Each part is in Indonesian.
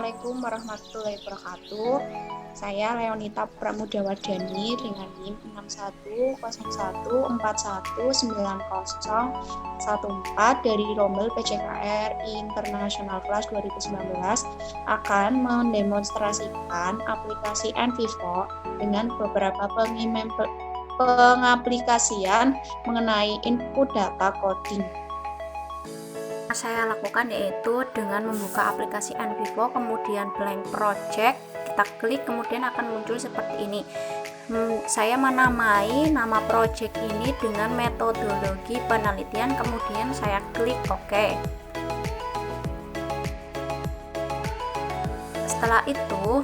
Assalamualaikum warahmatullahi wabarakatuh. Saya Leonita Pramudawardhani dengan NIM 6141419014 dari Rombel PJKR Internasional Kelas 2019 akan mendemonstrasikan aplikasi nVivo dengan beberapa pengaplikasian mengenai input data coding. Saya lakukan yaitu dengan membuka aplikasi nVivo, kemudian blank project, kita klik, kemudian akan muncul seperti ini. Saya menamai nama project ini dengan metodologi penelitian, kemudian saya klik OK. Setelah itu,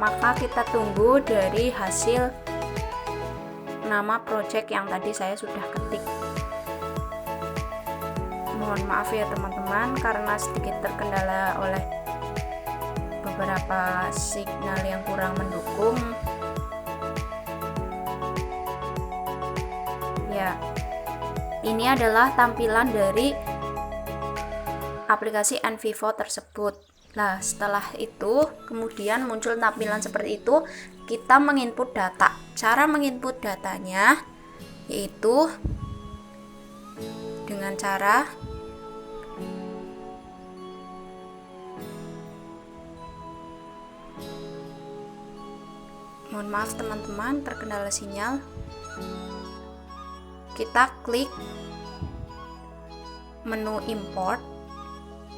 maka kita tunggu dari hasil nama project yang tadi saya sudah ketik. Mohon maaf ya teman-teman karena sedikit terkendala oleh beberapa signal yang kurang mendukung. Ya, ini adalah tampilan dari aplikasi nVivo tersebut. Nah, setelah itu kemudian muncul tampilan seperti itu. Kita menginput data. Cara menginput datanya yaitu dengan cara mohon maaf teman-teman, terkendala sinyal. Kita klik menu import,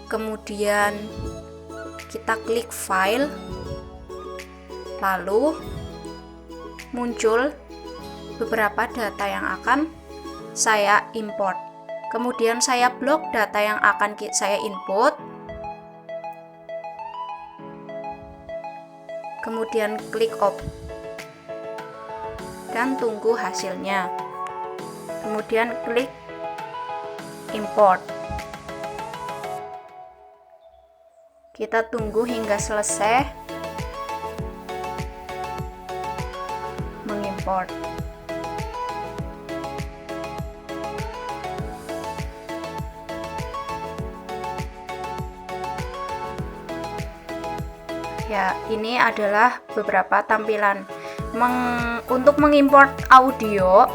kemudian kita klik file, lalu muncul beberapa data yang akan saya import. Kemudian saya blok data yang akan saya input, kemudian klik OK dan tunggu hasilnya. Kemudian klik import. Kita tunggu hingga selesai mengimport. Ya, ini adalah beberapa tampilan. Untuk mengimport audio,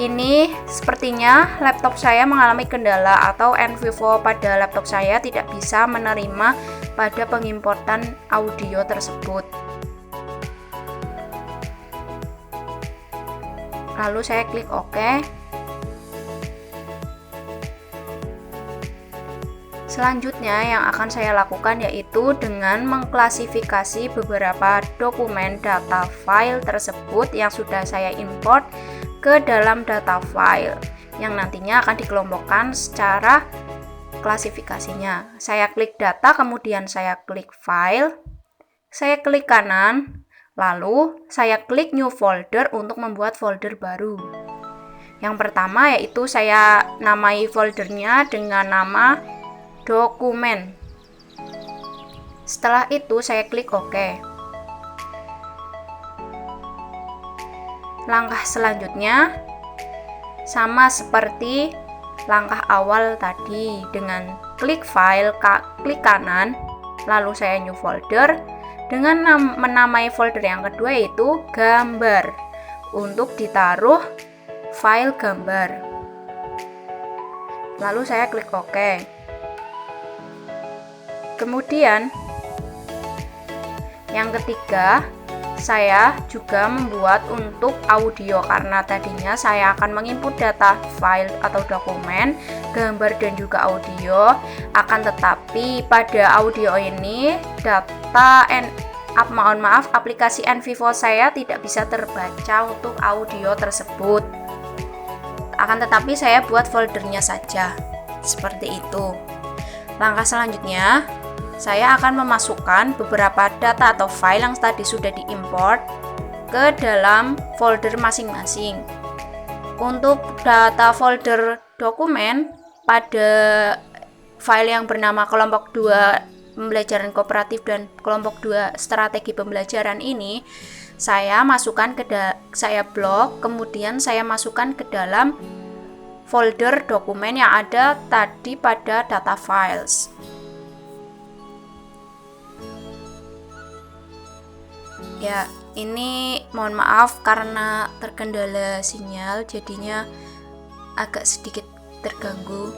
ini sepertinya laptop saya mengalami kendala atau nVivo pada laptop saya tidak bisa menerima pada pengimportan audio tersebut. Lalu saya klik OK. Selanjutnya yang akan saya lakukan yaitu dengan mengklasifikasi beberapa dokumen data file tersebut yang sudah saya import ke dalam data file yang nantinya akan dikelompokkan secara klasifikasinya. Saya klik data, kemudian saya klik file, saya klik kanan, lalu saya klik new folder untuk membuat folder baru. Yang pertama yaitu saya namai foldernya dengan nama dokumen. Setelah itu saya klik OK. Langkah selanjutnya sama seperti langkah awal tadi, dengan klik file, klik kanan, lalu saya new folder dengan menamai folder yang kedua yaitu gambar untuk ditaruh file gambar. Lalu saya klik OK. Kemudian yang ketiga, saya juga membuat untuk audio karena tadinya saya akan menginput data file atau dokumen, gambar dan juga audio. Akan tetapi pada audio ini aplikasi nVivo saya tidak bisa terbaca untuk audio tersebut. Akan tetapi saya buat foldernya saja. Seperti itu. Langkah selanjutnya, saya akan memasukkan beberapa data atau file yang tadi sudah diimport ke dalam folder masing-masing. Untuk data folder dokumen pada file yang bernama kelompok 2 pembelajaran kooperatif dan kelompok 2 strategi pembelajaran ini, saya blok, kemudian saya masukkan ke dalam folder dokumen yang ada tadi pada data files. Ya, ini mohon maaf karena terkendala sinyal, jadinya agak sedikit terganggu.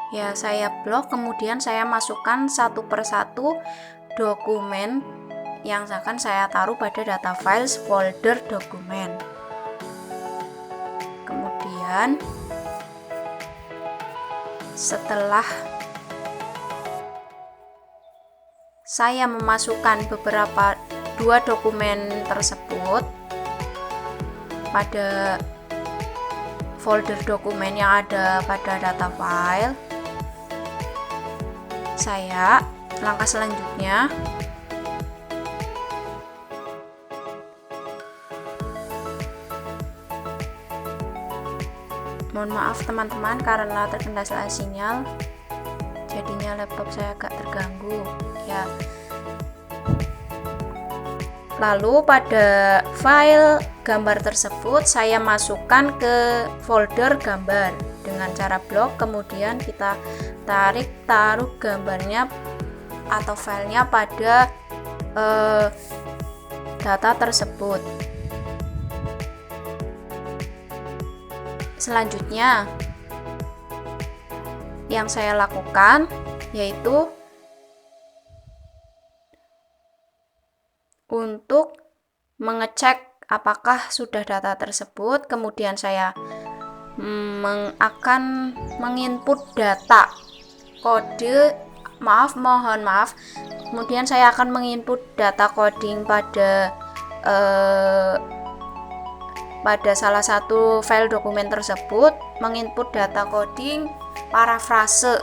Ya, saya blok, kemudian saya masukkan satu persatu dokumen yang akan saya taruh pada data files folder dokumen. Kemudian setelah saya memasukkan beberapa dua dokumen tersebut pada folder dokumen yang ada pada data file, langkah selanjutnya mohon maaf teman-teman karena terkendala sinyal, jadinya laptop saya agak terganggu ya. Lalu pada file gambar tersebut saya masukkan ke folder gambar dengan cara blok, kemudian kita taruh gambarnya atau filenya pada data tersebut. Selanjutnya yang saya lakukan yaitu untuk mengecek apakah sudah data tersebut, kemudian saya akan menginput data kode, mohon maaf, kemudian saya akan menginput data coding pada salah satu file dokumen tersebut, menginput data coding parafrase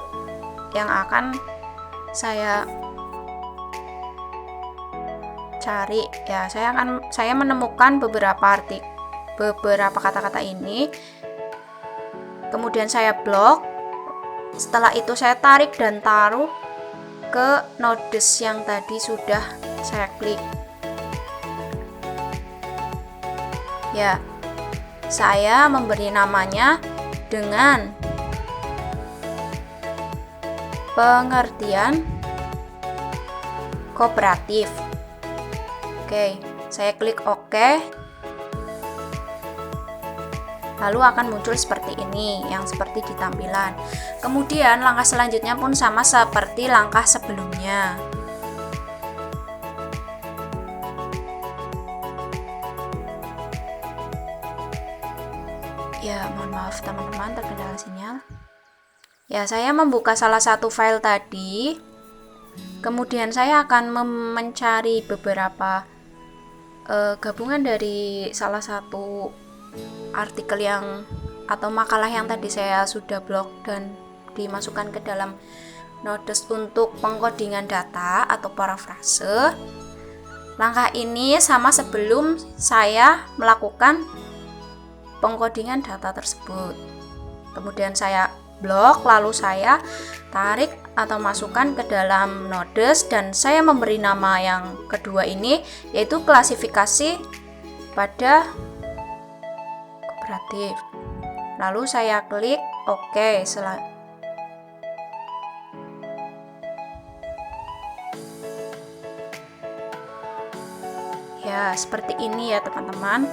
yang akan saya cari ya. Saya menemukan beberapa kata-kata ini, kemudian saya blok. Setelah itu saya tarik dan taruh ke nodes yang tadi sudah saya klik. Ya, saya memberi namanya dengan pengertian kooperatif. Oke, saya klik OK. Lalu akan muncul seperti ini, yang seperti di tampilan. Kemudian langkah selanjutnya pun sama seperti langkah sebelumnya. Ya, mohon maaf teman-teman terkendala sinyal. Ya, saya membuka salah satu file tadi. Kemudian saya akan mencari beberapa gabungan dari salah satu artikel atau makalah yang tadi saya sudah blok dan dimasukkan ke dalam nodes untuk pengkodingan data atau parafrase. Langkah ini sama sebelum saya melakukan pengkodingan data tersebut. Kemudian saya blok, lalu saya tarik atau masukkan ke dalam nodes dan saya memberi nama yang kedua ini yaitu klasifikasi pada kooperatif. Lalu saya klik OK. Ya, seperti ini ya teman-teman.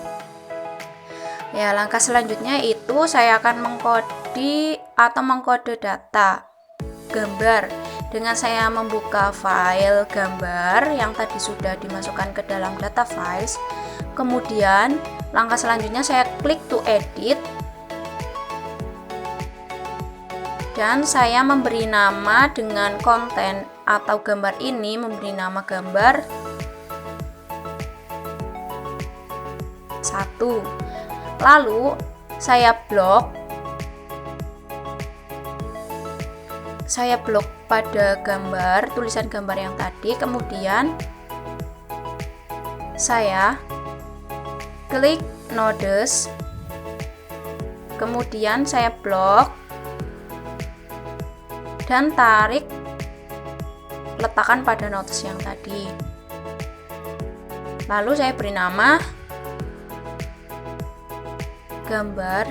Ya, langkah selanjutnya itu saya akan mengkode data gambar dengan saya membuka file gambar yang tadi sudah dimasukkan ke dalam data files. Kemudian langkah selanjutnya saya klik to edit dan saya memberi nama dengan konten atau gambar ini, memberi nama gambar 1. Lalu saya blok pada tulisan gambar yang tadi, kemudian saya klik nodes, kemudian saya blok dan tarik, letakkan pada nodes yang tadi. Lalu saya beri nama gambar.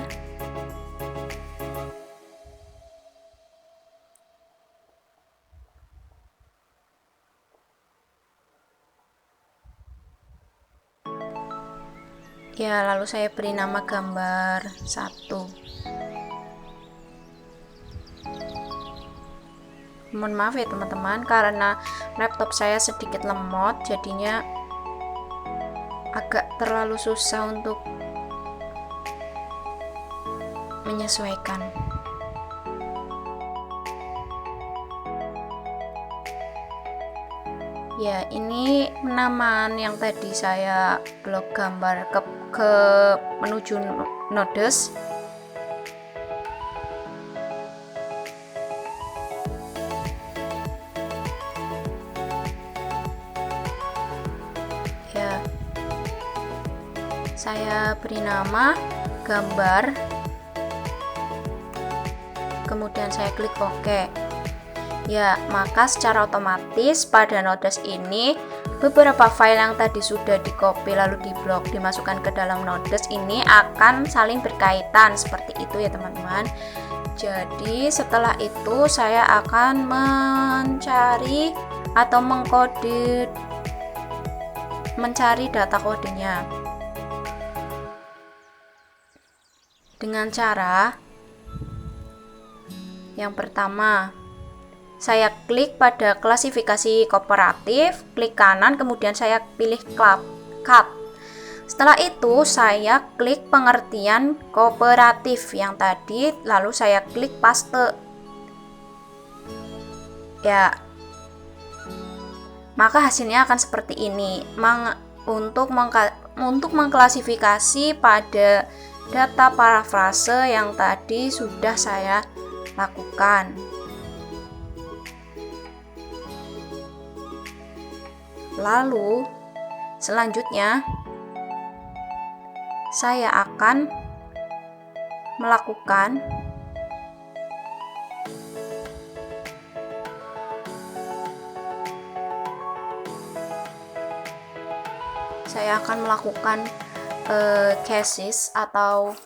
Ya, lalu saya beri nama gambar 1. Mohon maaf ya teman-teman, karena laptop saya sedikit lemot, jadinya agak terlalu susah untuk menyesuaikan. Ya, ini penamaan yang tadi saya blok gambar ke menuju nodes. Ya, saya beri nama gambar, kemudian saya klik OK. Ya, maka secara otomatis pada nodes ini beberapa file yang tadi sudah di copy lalu di blok dimasukkan ke dalam nodes ini akan saling berkaitan seperti itu ya teman-teman. Jadi setelah itu saya akan mencari atau mencari data kodenya dengan cara yang pertama, saya klik pada klasifikasi kooperatif, klik kanan, kemudian saya pilih cut. Setelah itu saya klik pengertian kooperatif yang tadi, lalu saya klik paste. Ya, maka hasilnya akan seperti ini. Untuk mengklasifikasi pada data parafrase yang tadi sudah saya lakukan. Lalu selanjutnya saya akan melakukan cases atau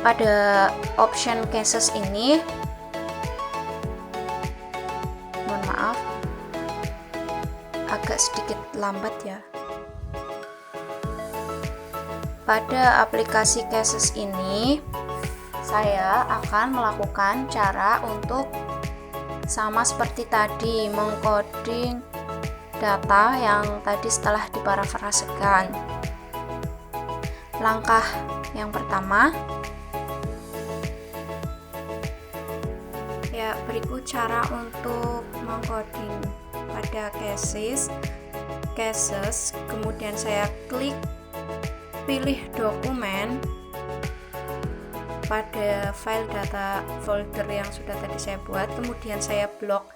pada option cases ini, mohon maaf agak sedikit lambat ya. Pada aplikasi cases ini saya akan melakukan cara untuk sama seperti tadi, mengcoding data yang tadi setelah diparafrasekan. Langkah yang pertama, ya, berikut cara untuk mengcoding pada cases, kemudian saya klik pilih dokumen pada file data folder yang sudah tadi saya buat, kemudian saya blok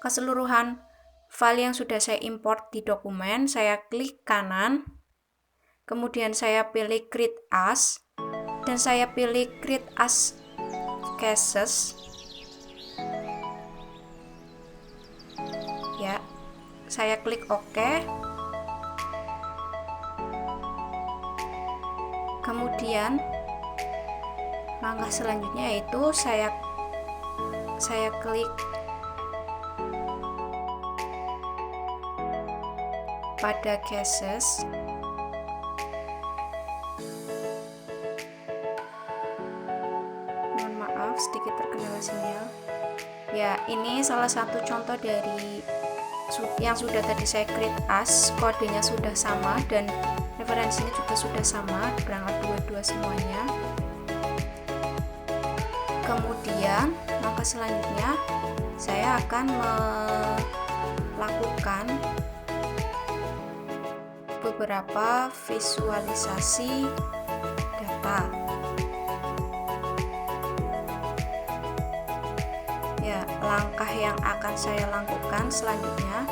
keseluruhan file yang sudah saya import di dokumen, saya klik kanan, kemudian saya pilih create as, dan saya pilih create as cases. Ya, saya klik OK. Kemudian langkah selanjutnya yaitu saya klik pada cases. Mohon maaf sedikit terkendala sinyal. Ya, ini salah satu contoh dari yang sudah tadi saya create as, kodenya sudah sama dan referensinya juga sudah sama, berangkat 22 semuanya. Kemudian langkah selanjutnya saya akan melakukan beberapa visualisasi data. Ya, langkah yang akan saya lakukan selanjutnya,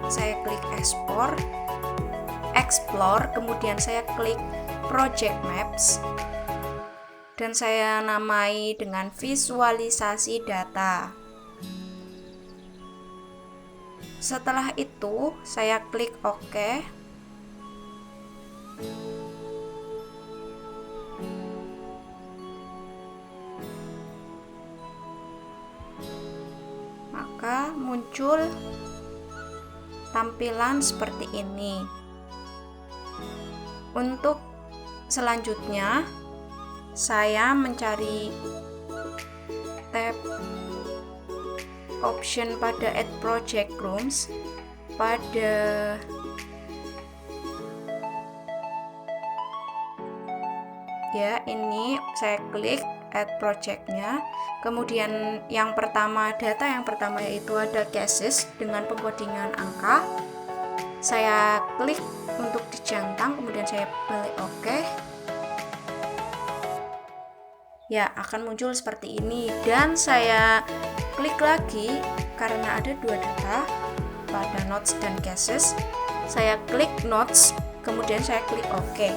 saya klik explore, kemudian saya klik project maps dan saya namai dengan visualisasi data. Setelah itu, saya klik OK. Maka muncul tampilan seperti ini. Untuk selanjutnya, saya mencari tab option pada Add Project Rooms. Pada ini saya klik Add Project-nya. Kemudian yang pertama, data yang pertama yaitu ada cases dengan pengkodingan angka. Saya klik untuk dijantang, kemudian saya pilih OK. Ya, akan muncul seperti ini, dan saya klik lagi karena ada dua data pada notes dan cases. Saya klik notes, kemudian saya klik OK.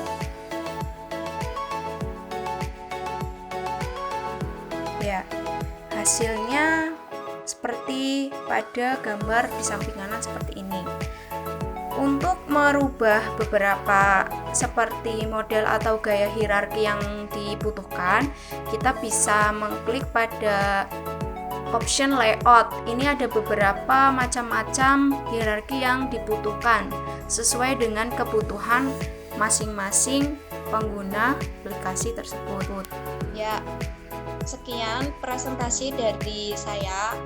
Ya, hasilnya seperti pada gambar di samping kanan seperti ini. Untuk merubah beberapa seperti model atau gaya hierarki yang dibutuhkan, kita bisa mengklik pada option layout. Ini ada beberapa macam-macam hierarki yang dibutuhkan sesuai dengan kebutuhan masing-masing pengguna aplikasi tersebut. Ya, sekian presentasi dari saya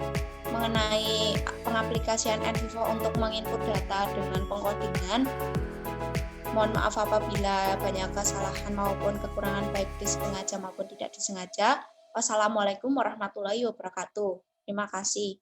mengenai pengaplikasian NVivo untuk menginput data dengan pengkodingan. Mohon maaf apabila banyak kesalahan maupun kekurangan baik disengaja maupun tidak disengaja. Wassalamualaikum warahmatullahi wabarakatuh. Terima kasih.